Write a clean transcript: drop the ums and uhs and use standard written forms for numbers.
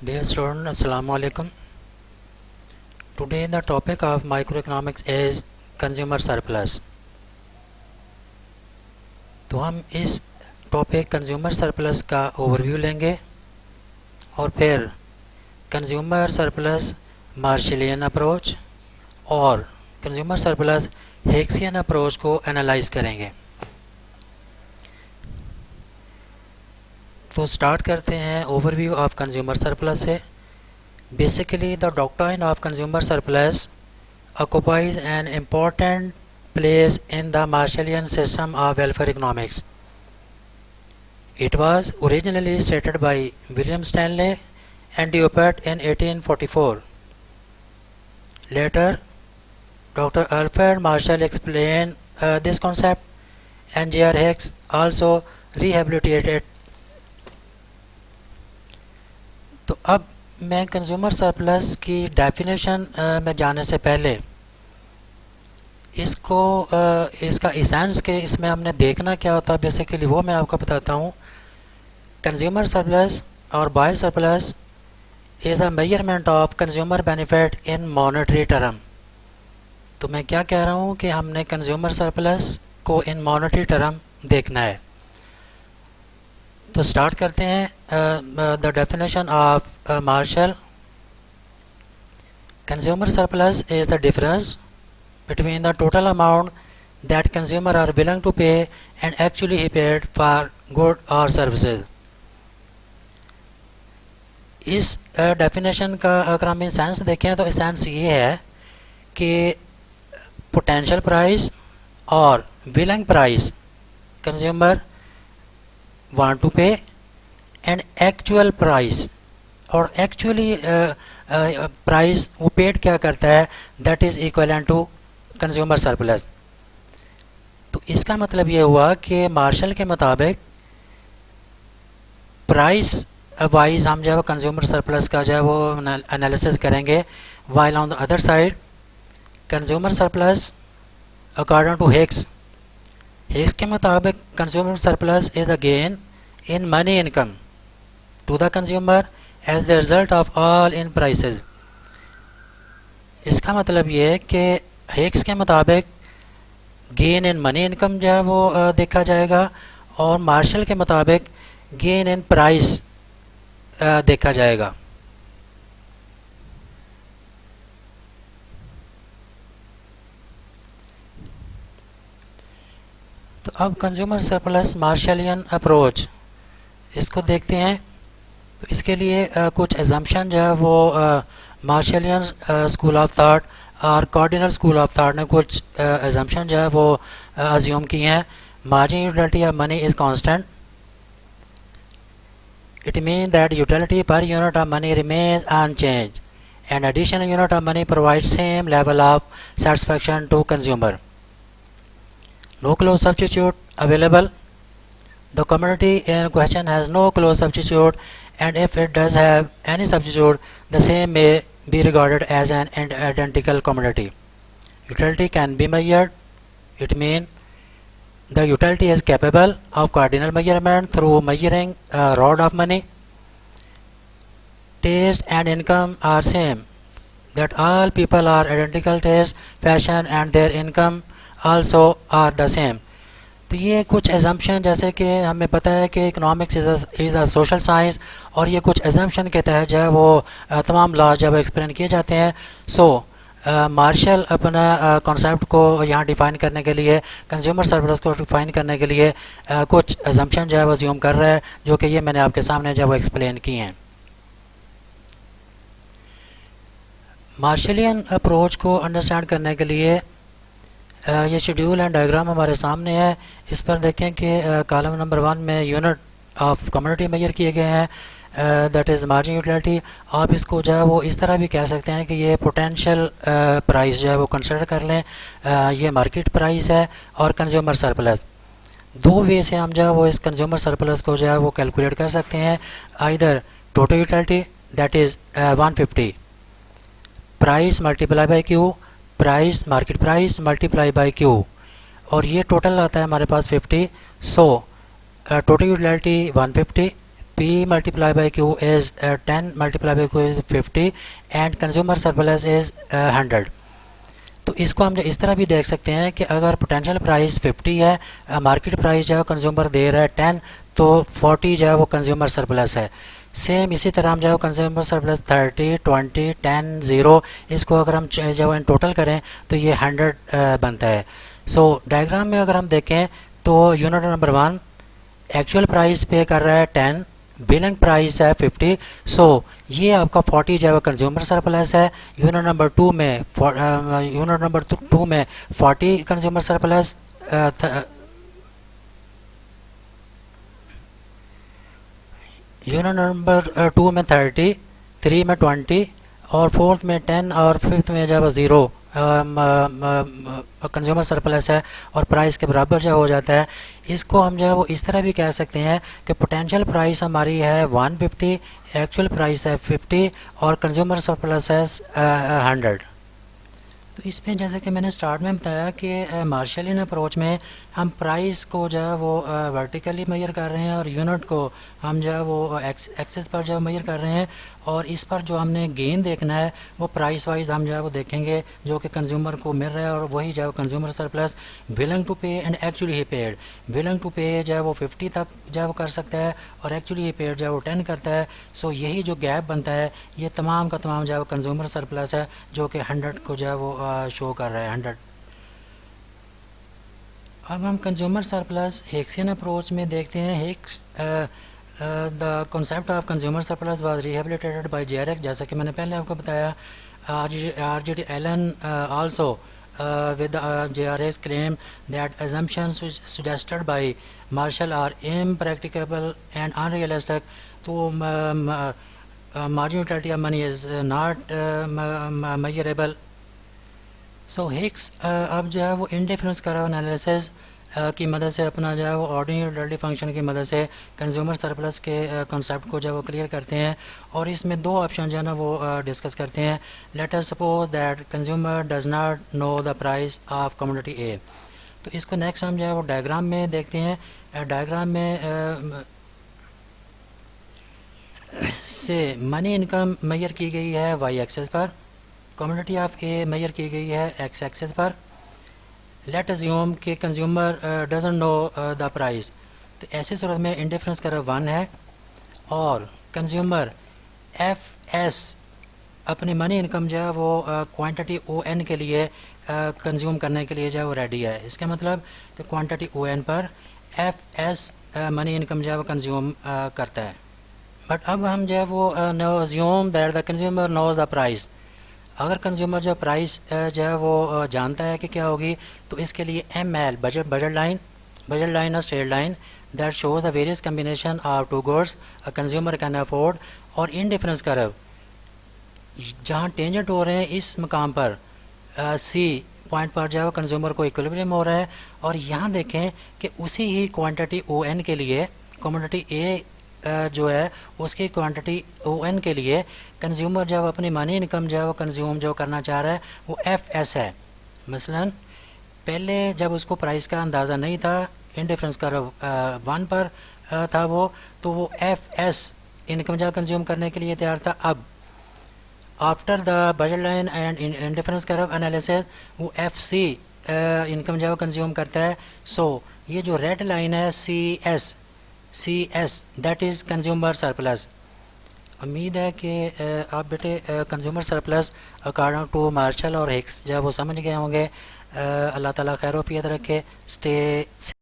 Dear student, Assalamu alaikum. Today the topic of microeconomics is consumer surplus. तो हम इस topic consumer surplus का overview लेंगे और फिर कंज्यूमर सरप्लस मार्शलियन अप्रोच और कंज्यूमर सरप्लस हेक्सियन अप्रोच को एनालाइज करेंगे। तो स्टार्ट करते हैं ओवरव्यू ऑफ कंज्यूमर सरप्लस से। Basically the doctrine of consumer surplus occupies an important place in the Marshallian system of welfare economics. It was originally stated by William Stanley and Dupert in 1844. Later, Dr. Alfred Marshall explained this concept, and J.R. Hicks also rehabilitated. तो अब मैं consumer surplus की definition में जाने से पहले इसका essence के इसमें हमने देखना क्या होता है बेसिकली वो मैं आपको बताता हूँ। कंज्यूमर सरप्लस और buyer surplus is a measurement of consumer benefit in monetary term. तो मैं क्या कह रहा हूँ कि हमने कंज्यूमर सरप्लस को इन मॉनेटरी टर्म देखना है। तो स्टार्ट करते हैं the definition of Marshall. Consumer surplus is the difference between the total amount that consumer are willing to pay and actually he paid for good or services। इस definition का अगर हम sense देखें तो सेंस ये है कि पोटेंशियल प्राइस और willing price consumer want to pay and actual price और एक्चुअली प्राइस वो पेड क्या करता है that is equivalent to consumer surplus. तो इसका मतलब ये हुआ कि मार्शल के मुताबिक प्राइस वाइज हम जो है वो कंज्यूमर सरप्लस का जो है वो एनालिसिस करेंगे, while on the other side consumer surplus according to Hicks के मुताबिक consumer surplus is a gain in money income to the consumer as the result of all in prices. इसका मतलब ये है कि हिक्स के मुताबिक गेन इन मनी इनकम जो है वो देखा जाएगा और मार्शल के मुताबिक गेन इन प्राइस देखा जाएगा। तो अब कंज्यूमर सरप्लस मार्शलियन अप्रोच इसको देखते हैं। तो इसके लिए कुछ एजम्पशन जो है वो मार्शलियन स्कूल ऑफ थाट और कार्डिनल स्कूल ऑफ थाट ने कुछ एजम्पशन जो है वो अज्यूम की हैं। Margin utility of money is constant. It mean that utility per unit of money remains unchange and additional unit of money provide same level of satisfaction to consumer. No close substitute available. The commodity in question has no close substitute, and if it does have any substitute, the same may be regarded as an identical commodity. Utility can be measured. It means the utility is capable of cardinal measurement through measuring a rod of money. Taste and income are same. That all people are identical taste, fashion, and their income also are the same। तो ये कुछ assumption जैसे कि हमें पता है कि economics is a social science और ये कुछ एजम्पशन के तहत जो है वो तमाम लॉज जब एक्सप्लेन किए जाते हैं। सो मार्शल अपना कॉन्सेप्ट को यहाँ डिफ़ाइन करने के लिए कंज्यूमर सरप्लस को डिफ़ाइन करने के लिए कुछ एजम्पशन जो है वो अज्यूम कर रहा है जो कि ये मैंने आपके सामने जो है वो एक्सप्लेन किए हैं। मार्शलियन अप्रोच को अंडरस्टैंड करने के लिए ये शेड्यूल एंड डायग्राम हमारे सामने है। इस पर देखें कि कॉलम नंबर 1 में यूनिट ऑफ कम्युनिटी मेजर किए गए हैं दैट इज़ मार्जिन यूटिलिटी। आप इसको जो है वो इस तरह भी कह सकते हैं कि ये पोटेंशियल प्राइस जो है वो कंसिडर कर लें, ये मार्केट प्राइस है और कंज्यूमर सरप्लस। दो वे से हम जो है वो इस कंज्यूमर सरप्लस को जो है वो कैलकुलेट कर सकते हैं। Either total utility that is 150 price multiply by Q, price market price multiply by Q, और ये टोटल आता है हमारे पास 50। So total utility 150 P multiplied by Q is 10 multiplied by Q is 50 and consumer surplus is 100. तो इसको हम इस तरह भी देख सकते हैं कि अगर पोटेंशियल प्राइस 50 है, मार्केट प्राइस जो है कंज्यूमर दे रहा है 10, तो 40 जो है वो कंज्यूमर सरप्लस है। सेम इसी तरह हम जो है कंज्यूमर सरप्लस 30, 20, 10, 0, इसको अगर हम जो इन टोटल करें तो ये 100 बनता है। सो डायग्राम में अगर हम देखें तो यूनिट नंबर 1 एक्चुअल प्राइस पे कर रहा है 10, बिलिंग प्राइस है 50, सो ये आपका 40 जो है कंज्यूमर सरप्लस है। यूनिट नंबर 2 में 40 कंज्यूमर सरप्लस, यूनिट नंबर 2 में 30, 3 में 20 और फोर्थ में 10 और फिफ्थ में जब 0 कंज्यूमर सरप्लस है और प्राइस के बराबर जो हो जाता है। इसको हम जो है वो इस तरह भी कह सकते हैं कि पोटेंशियल प्राइस हमारी है 150, एक्चुअल प्राइस है 50 और कंज्यूमर सरप्लस है 100। तो इसमें जैसे कि मैंने स्टार्ट में बताया कि मार्शलियन अप्रोच में हम प्राइस को जो है वो वर्टिकली मेजर कर रहे हैं और यूनिट को हम जो है वो एक्सेस पर जो है मेजर कर रहे हैं, और इस पर जो हमने गेन देखना है वो प्राइस वाइज हम जो है वो देखेंगे जो कि कंज्यूमर को मिल रहा है, और वही जो है consumer surplus willing to pay and actually he paid. Willing to pay जो है वो 50 तक जो है वो कर सकता है और एक्चुअली ही पेड जो है वो 10 करता है। सो यही जो गैप बनता है ये तमाम का तमाम जो है वो कंज्यूमर सरप्लस है जो कि 100 को जो है वो शो कर रहा है 100। अब हम कंज्यूमर सरप्लस हेक्सियन अप्रोच में देखते हैं। Hicks the concept of consumer surplus was rehabilitated by JRX, जैसा कि मैंने पहले आपको बताया। RGD. Allen also with JRX claim that assumptions suggested by Marshall are impracticable and unrealistic. तो marginal utility of money is not measurable. So Hicks अब जो है वो इंडिफरेंस करा एनालिसिस की मदद से अपना जो है वो ऑर्डिनरी यूटिलिटी फंक्शन की मदद से कंज्यूमर सरप्लस के कॉन्सेप्ट को जो है वो क्लियर करते हैं, और इसमें दो ऑप्शन जो है ना वो डिस्कस करते हैं। Let us suppose that consumer does not know the price of commodity A. तो इसको नेक्स्ट हम जो है वो डायग्राम में देखते हैं। डायग्राम में से मनी इनकम मेजर की गई है वाई एक्सेस पर, कमोडिटी ऑफ ए मेजर की गई है एक्स एक्सेस पर। लेट अज्यूम कि consumer doesn't know the price, तो ऐसी सूरत में इंडिफरेंस करा 1 है और कंज्यूमर एफ एस अपनी मनी इनकम जो है वो क्वांटिटी ओ एन के लिए कंज्यूम करने के लिए जो है वो रेडी है। इसका मतलब कि क्वांटिटी ओ एन पर एफ एस मनी इनकम जो है वो कंज्यूम करता है। बट अब हम जो है वो no assume that the consumer knows the price. अगर कंज्यूमर जो प्राइस जो है वो जानता है कि क्या होगी, तो इसके लिए एम एल बजट लाइन और straight line that shows the various combination of two goods a consumer can afford, और इन डिफरेंस कर्व जहाँ टेंजेंट हो रहे हैं इस मकाम पर सी पॉइंट पर जो है वो कंज्यूमर को इक्विलिब्रियम हो रहा है, और यहाँ देखें कि उसी ही क्वांटिटी ओ एन के लिए कमोडिटी ए जो है उसकी क्वांटिटी ओ एन के लिए कंज्यूमर जब अपनी मनी इनकम जो है वो कंज्यूम जो करना चाह रहा है वो एफ एस है। मसलन पहले जब उसको प्राइस का अंदाज़ा नहीं था, इंडिफरेंस कर्व 1 पर था वो, तो वो एफ एस इनकम जो कंज्यूम करने के लिए तैयार था। अब after the budget line and indifference curve analysis वो एफ सी इनकम जो कंज्यूम करता है। सो ये जो रेड लाइन है C S that is consumer surplus. उम्मीद है कि आप बेटे consumer surplus according to Marshall और हिक्स जब वो समझ गए होंगे। अल्लाह ताला खैर वफियत रखे। स्टे